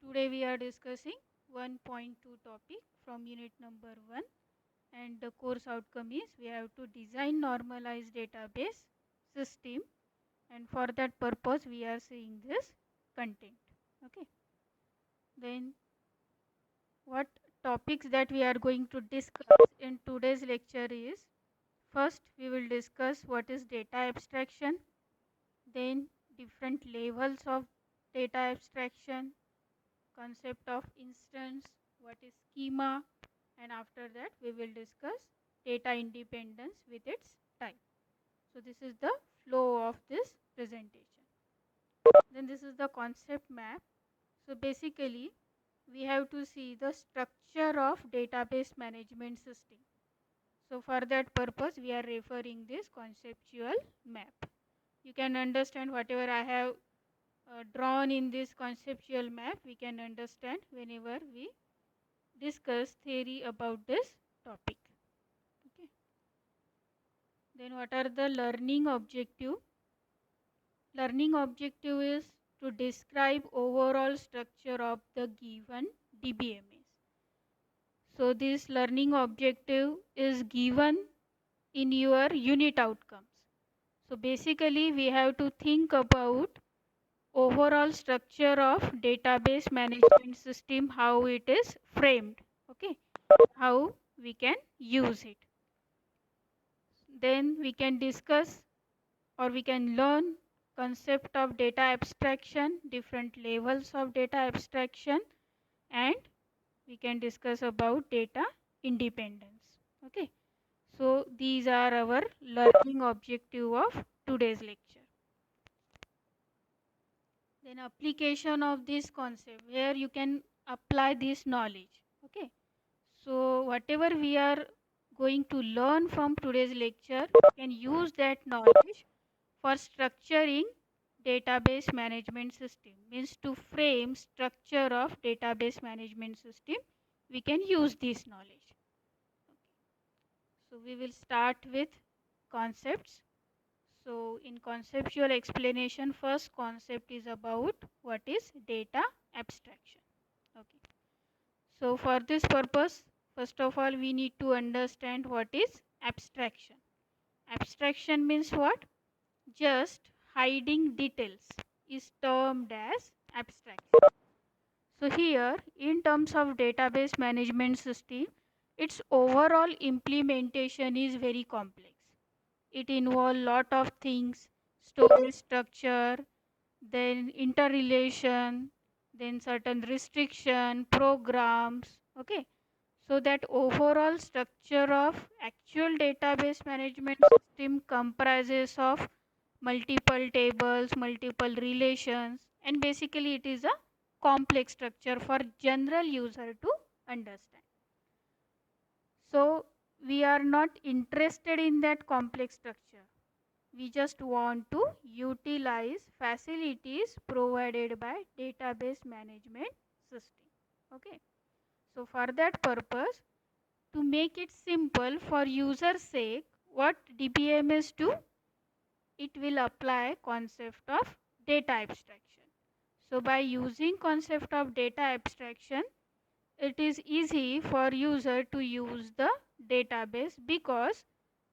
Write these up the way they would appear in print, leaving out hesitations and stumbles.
Today we are discussing 1.2 topic from unit number 1, and the course outcome is we have to design normalized database system, and for that purpose we are seeing this content. Okay. Then what topics that we are going to discuss in today's lecture is, first we will discuss what is data abstraction, then different levels of data abstraction, concept of instance, what is schema, and after that we will discuss data independence with its type. So this is the flow of this presentation. Then this is the concept map. So basically we have to see the structure of database management system. So for that purpose we are referring this conceptual map. You can understand whatever I have drawn in this conceptual map, we can understand whenever we discuss theory about this topic. Okay. Then what are the learning objective? Learning objective is to describe overall structure of the given DBMS. So this learning objective is given in your unit outcomes. So basically we have to think about overall structure of database management system, how it is framed. Okay, how we can use it. Then we can discuss or we can learn concept of data abstraction, different levels of data abstraction, and we can discuss about data independence. Okay, so these are our learning objective of today's lecture. Then application of this concept, where you can apply this knowledge. Okay, so whatever we are going to learn from today's lecture, can use that knowledge for structuring database management system. Means to frame structure of database management system, we can use this knowledge. Okay. So we will start with concepts. So in conceptual explanation, first concept is about what is data abstraction. Okay. So for this purpose, first of all we need to understand what is abstraction. Abstraction means what? Just hiding details is termed as abstraction. So here in terms of database management system, its overall implementation is very complex. It involves lot of things: storage structure, then interrelation, then certain restriction, programs. Okay, so that overall structure of actual database management system comprises of multiple tables, multiple relations, and basically it is a complex structure for general user to understand. So we are not interested in that complex structure. We just want to utilize facilities provided by database management system. Okay. So for that purpose, to make it simple for user sake, what DBMS do? It will apply concept of data abstraction. So by using concept of data abstraction, it is easy for user to use the database because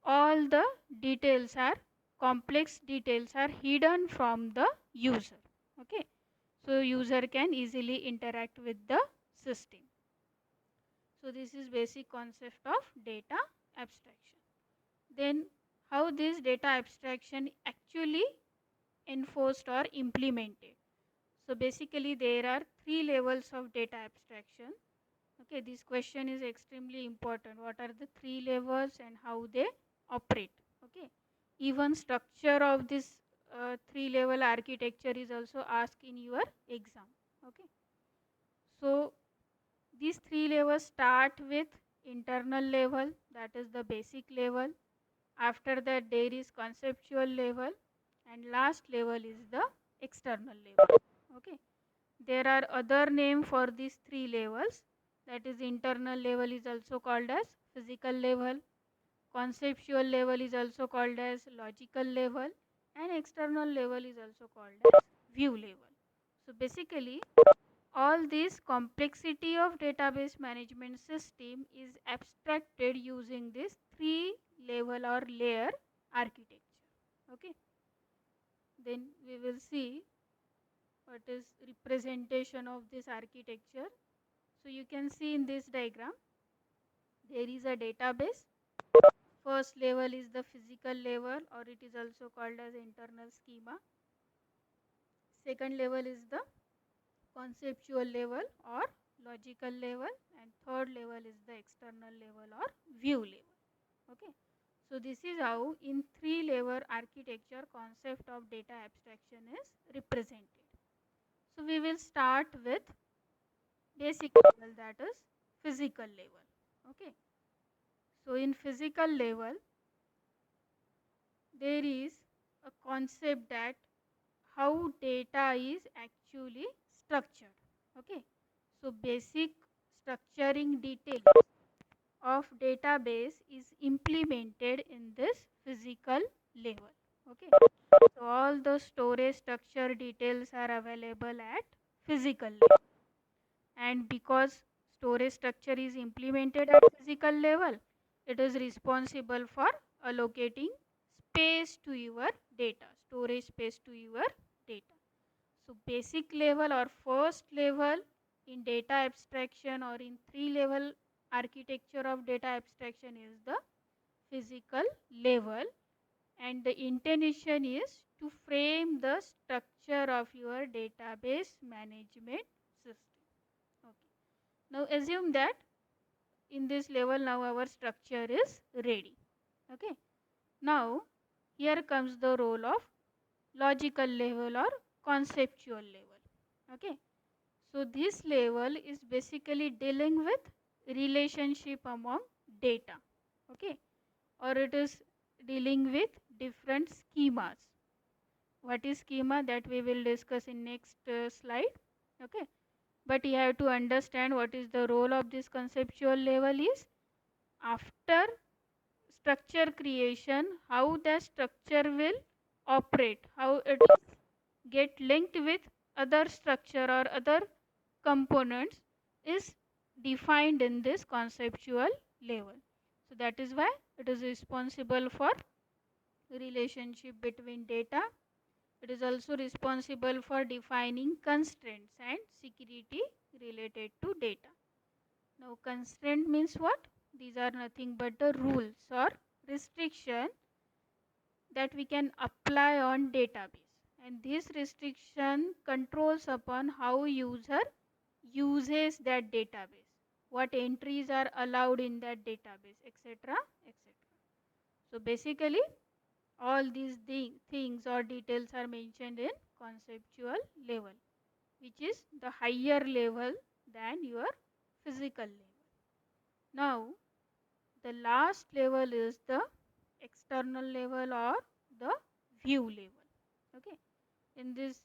all the details are complex details are hidden from the user. Okay, so user can easily interact with the system. So this is basic concept of data abstraction. Then how this data abstraction actually enforced or implemented? So basically there are three levels of data abstraction. Okay, this question is extremely important. What are the three levels and how they operate? Okay, even structure of this three level architecture is also asked in your exam. Okay, so these three levels start with internal level, that is the basic level. After that there is conceptual level, and last level is the external level. Okay, there are other name for these three levels, that is internal level is also called as physical level, conceptual level is also called as logical level, and external level is also called as view level. So basically All this complexity of database management system is abstracted using this three level or layer architecture. Okay, then we will see what is representation of this architecture. So you can see in this diagram there is a database. First level is the physical level, or it is also called as internal schema. Second level is the conceptual level or logical level, and third level is the external level or view level. Okay, so this is how in three level architecture concept of data abstraction is represented. So we will start with basic level, that is physical level. Okay, so in physical level there is a concept that how data is actually structured. Okay, so basic structuring details of database is implemented in this physical level. Okay, so all the storage structure details are available at physical level, and because storage structure is implemented at physical level, it is responsible for allocating space to your data, storage space to your data. So basic level or first level in data abstraction or in three level architecture of data abstraction is the physical level, and the intention is to frame the structure of your database management system. Okay. Now assume that in this level now our structure is ready. Okay. Now here comes the role of logical level or conceptual level. Okay. So this level is basically dealing with relationship among data. Okay. Or it is dealing with different schemas. What is schema, that we will discuss in next slide. Okay, but you have to understand what is the role of this conceptual level is after structure creation, how the structure will operate, how it get linked with other structure or other components is defined in this conceptual level. So that is why it is responsible for relationship between data. It is also responsible for defining constraints and security related to data. Now constraint means what? These are nothing but the rules or restriction that we can apply on database, and this restriction controls upon how user uses that database, what entries are allowed in that database, etc., etc. So basically all these things or details are mentioned in conceptual level, which is the higher level than your physical level. Now the last level is the external level or the view level. Okay, in this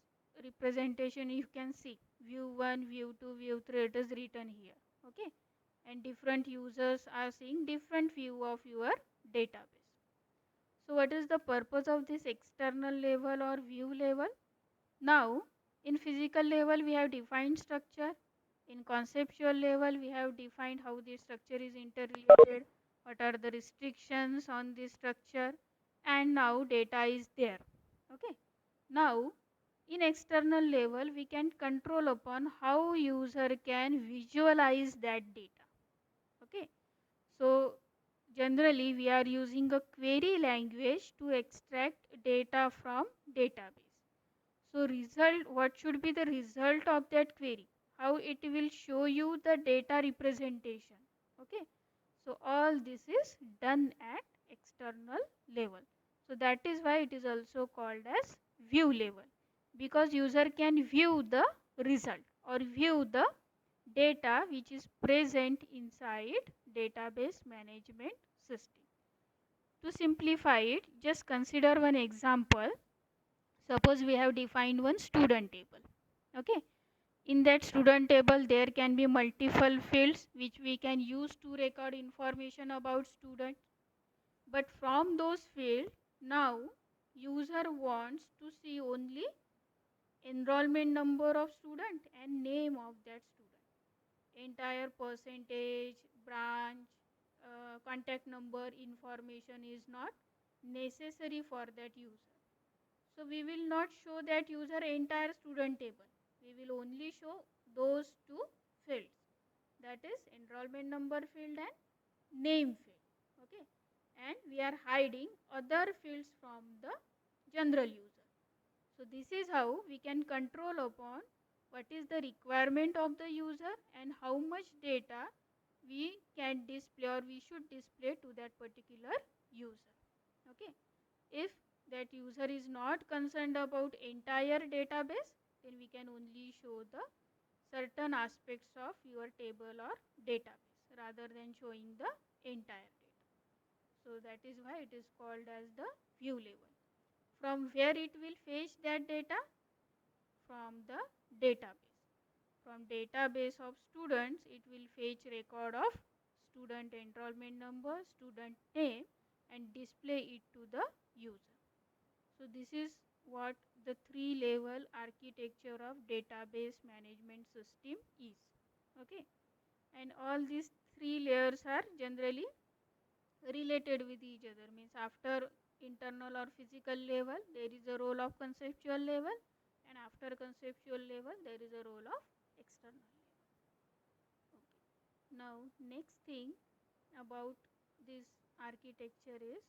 representation you can see view 1, view 2, view 3, it is written here. Okay, and different users are seeing different view of your database. So what is the purpose of this external level or view level? Now in physical level we have defined structure, in conceptual level we have defined how the structure is interrelated, what are the restrictions on this structure, and now data is there. Okay, now in external level we can control upon how user can visualize that data. Okay, so generally we are using a query language to extract data from database. So result, what should be the result of that query, how it will show you the data representation. Okay, so all this is done at external level. So that is why it is also called as view level, because user can view the result or view the data which is present inside database management system. To simplify it, just consider one example. Suppose we have defined one student table. Okay, in that student table there can be multiple fields which we can use to record information about student, but from those fields now user wants to see only enrollment number of student and name of that student. Entire percentage, branch, contact number information is not necessary for that user. So we will not show that user entire student table. We will only show those two fields, that is enrollment number field and name field. Okay, and we are hiding other fields from the general user. So this is how we can control upon what is the requirement of the user and how much data we can display or we should display to that particular user. Okay, if that user is not concerned about entire database, then we can only show the certain aspects of your table or database rather than showing the entire data. So that is why it is called as the view level. From where it will fetch that data? From the database. From database of students, it will fetch record of student enrollment number, student name, and display it to the user. So this is what the three-level architecture of database management system is. Okay, and all these three layers are generally related with each other. Means after internal or physical level, there is a role of conceptual level, and after conceptual level, there is a role of external level. Okay. Now next thing about this architecture is,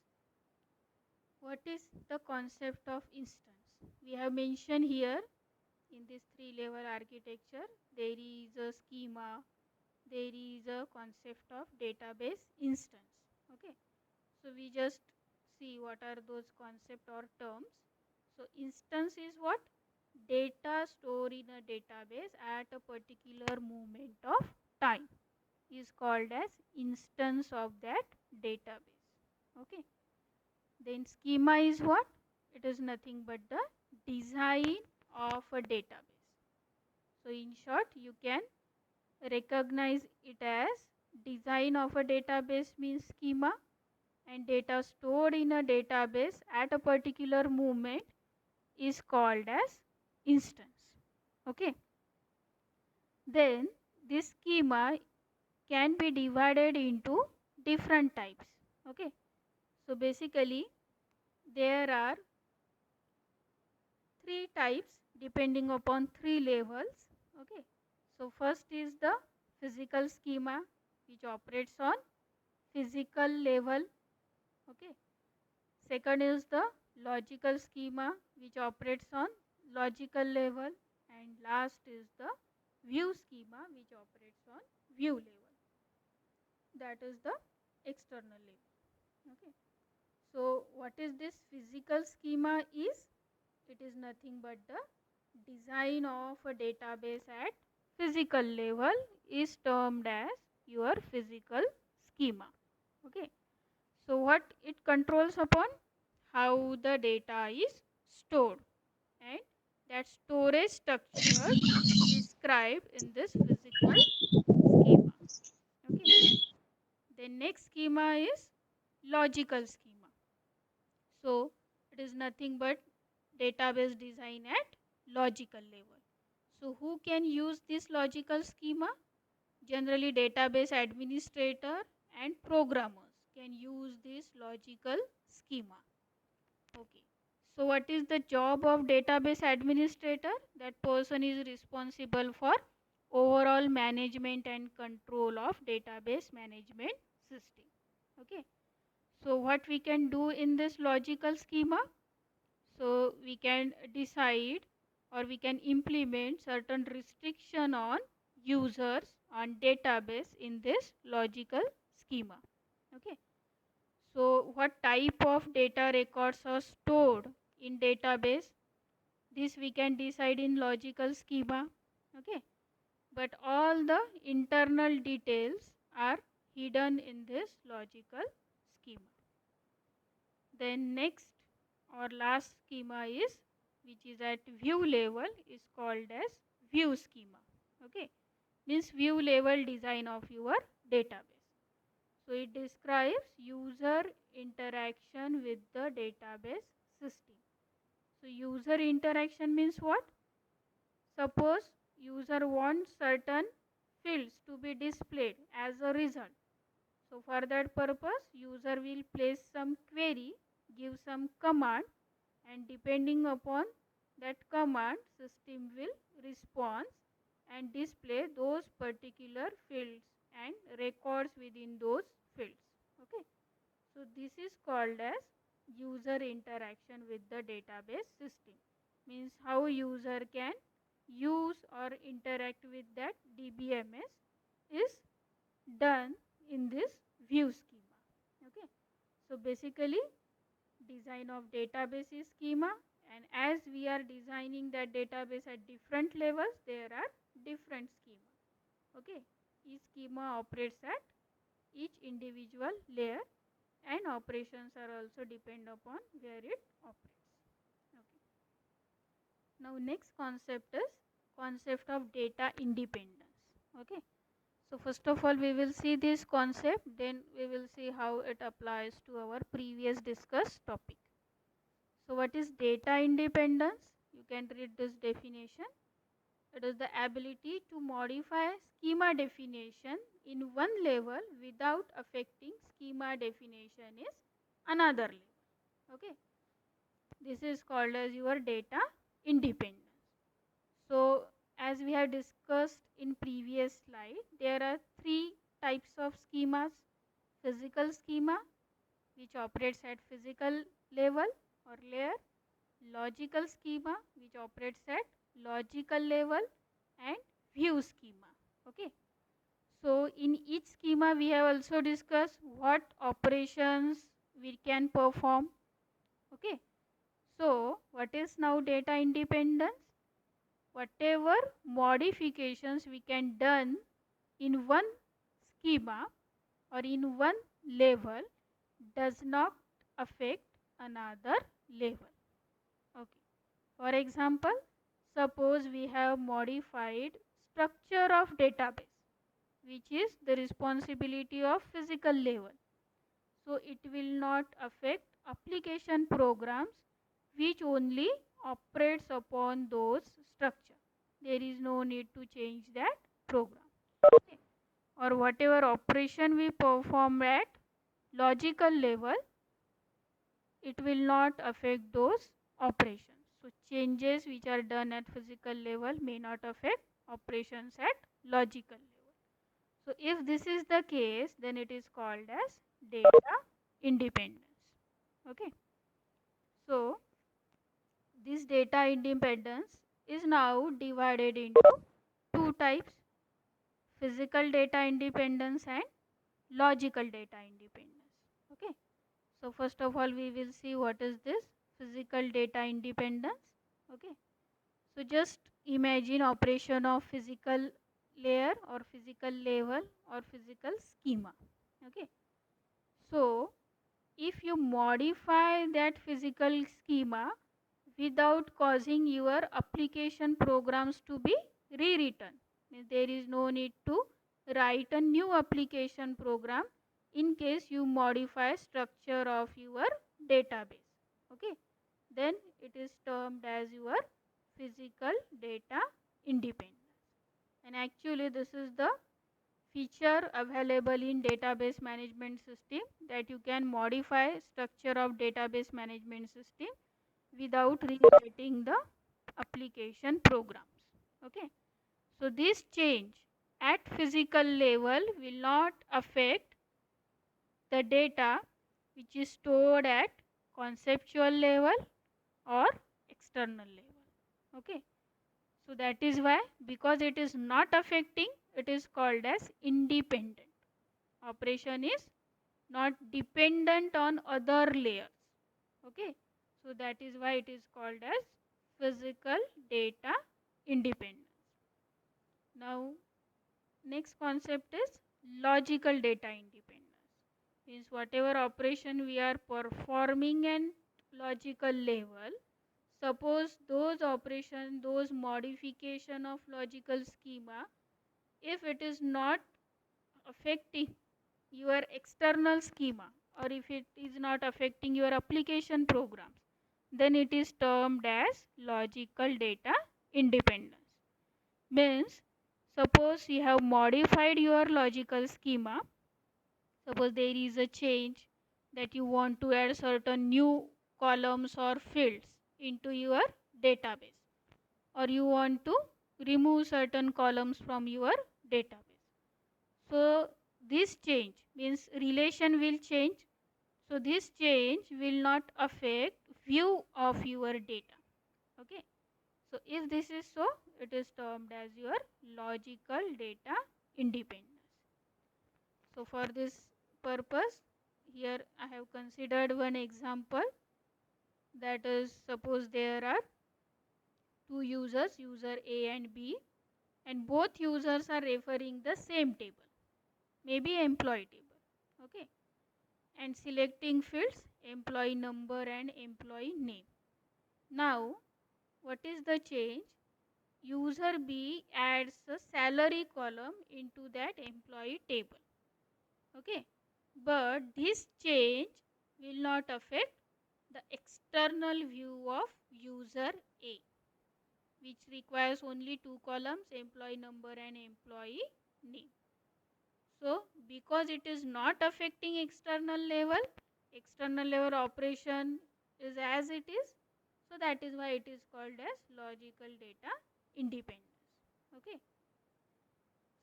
what is the concept of instance? We have mentioned here in this three-level architecture, there is a schema, there is a concept of database instance. Okay, so we just see what are those concept or terms. So instance is what? Data stored in a database at a particular moment of time is called as instance of that database. Okay, then schema is what? It is nothing but the design of a database. So in short, you can recognize it as design of a database means schema, and data stored in a database at a particular moment is called as instance. Okay, then this schema can be divided into different types. Okay, so basically there are three types depending upon three levels. Okay, so first is the physical schema which operates on physical level. Okay, second is the logical schema which operates on logical level, and last is the view schema which operates on view level, that is the external level. Okay, so what is this physical schema is? It is nothing but the design of a database at physical level is termed as your physical schema. Okay, so what it controls upon? How the data is stored, and that storage structure described in this physical schema. Okay, the next schema is logical schema. So it is nothing but database design at logical level. So who can use this logical schema? Generally database administrator and programmers can use this logical schema. Okay, so what is the job of database administrator? That person is responsible for overall management and control of database management system. Okay, so what we can do in this logical schema? So we can decide or we can implement certain restriction on users on database in this logical schema. Okay, so what type of data records are stored in database? This we can decide in logical schema. Okay, but all the internal details are hidden in this logical schema. Then next or last schema is, which is at view level, is called as view schema. Okay, means view level design of your database. So it describes user interaction with the database system. So user interaction means what? Suppose user wants certain fields to be displayed as a result. So for that purpose, user will place some query, give some command, and depending upon that command, system will respond and display those particular fields and records within those fields. Okay. So this is called as user interaction with the database system. Means how user can use or interact with that DBMS is done in this view schema. Okay. So basically design of database is schema, and as we are designing that database at different levels, there are different schema. Okay. Each schema operates at each individual layer, and operations are also depend upon where it operates. Okay. Now next concept is concept of data independence. Okay. So first of all we will see this concept, then we will see how it applies to our previous discussed topic. So what is data independence? You can read this definition. It is the ability to modify schema definition in one level without affecting schema definition is another level. Okay. This is called as your data independence. So as we have discussed in previous slide, there are three types of schemas. Physical schema, which operates at physical level or layer. Logical schema, which operates at logical level, and view schema. Okay. So in each schema we have also discussed what operations we can perform. Okay. So what is now data independence? Whatever modifications we can done in one schema or in one level does not affect another level. Okay. For example, suppose we have modified structure of database, which is the responsibility of physical level. So it will not affect application programs which only operates upon those structure. There is no need to change that program. Okay. Or whatever operation we perform at logical level, it will not affect those operations. So changes which are done at physical level may not affect operations at logical level. So if this is the case, then it is called as data independence. Okay. So this data independence is now divided into two types: physical data independence and logical data independence. Okay. So first of all we will see what is this physical data independence. Okay. So just imagine operation of physical layer or physical level or physical schema. Okay. So if you modify that physical schema without causing your application programs to be rewritten, there is no need to write a new application program in case you modify structure of your database. Okay. Then it is termed as your physical data independence. And actually this is the feature available in database management system, that you can modify structure of database management system without rewriting the application programs. Okay. So this change at physical level will not affect the data which is stored at conceptual level or external level. Okay. So that is why, because it is not affecting, it is called as independent. Operation is not dependent on other layers. Okay. So that is why it is called as physical data independence. Now next concept is logical data independence. Means whatever operation we are performing at logical level, suppose those operation, those modification of logical schema, if it is not affecting your external schema or if it is not affecting your application programs, then it is termed as logical data independence. Means suppose you have modified your logical schema. Suppose there is a change that you want to add certain new columns or fields into your database, or you want to remove certain columns from your database. So this change means relation will change. So this change will not affect view of your data. Okay. So if this is so, it is termed as your logical data independence. So for this purpose, here I have considered one example, that is, suppose there are two users, user A and B, and both users are referring the same table, maybe employee table. Okay. And selecting fields employee number and employee name. Now, what is the change? User B adds a salary column into that employee table. Okay. But this change will not affect the external view of user A, which requires only two columns, employee number and employee name. So because it is not affecting external level operation is as it is, so that is why it is called as logical data independence. Okay.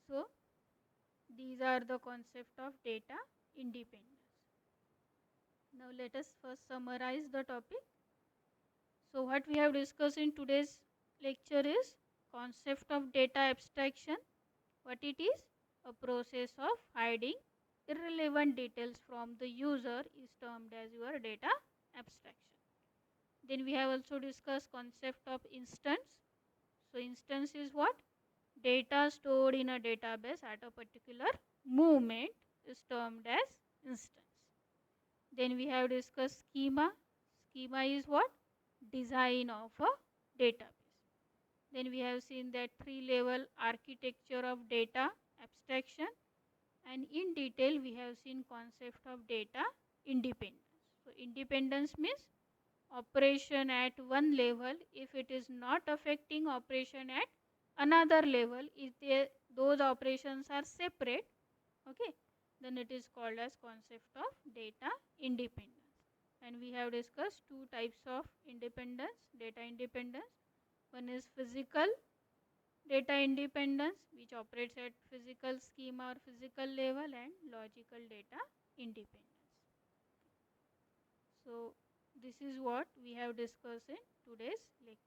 So these are the concept of data independence. Now let us first summarize the topic. So what we have discussed in today's lecture is concept of data abstraction. What it is? A process of hiding irrelevant details from the user is termed as your data abstraction. Then we have also discussed concept of instance. So instance is what? Data stored in a database at a particular moment is termed as instance. Then we have discussed schema. Schema is what? Design of a database. Then we have seen that three-level architecture of data abstraction, and in detail we have seen concept of data independence. So independence means operation at one level if it is not affecting operation at another level, if those operations are separate, okay, then it is called as concept of data independence. And we have discussed two types of independence, data independence. One is physical data independence, which operates at physical schema or physical level, and logical data independence. So this is what we have discussed in today's lecture.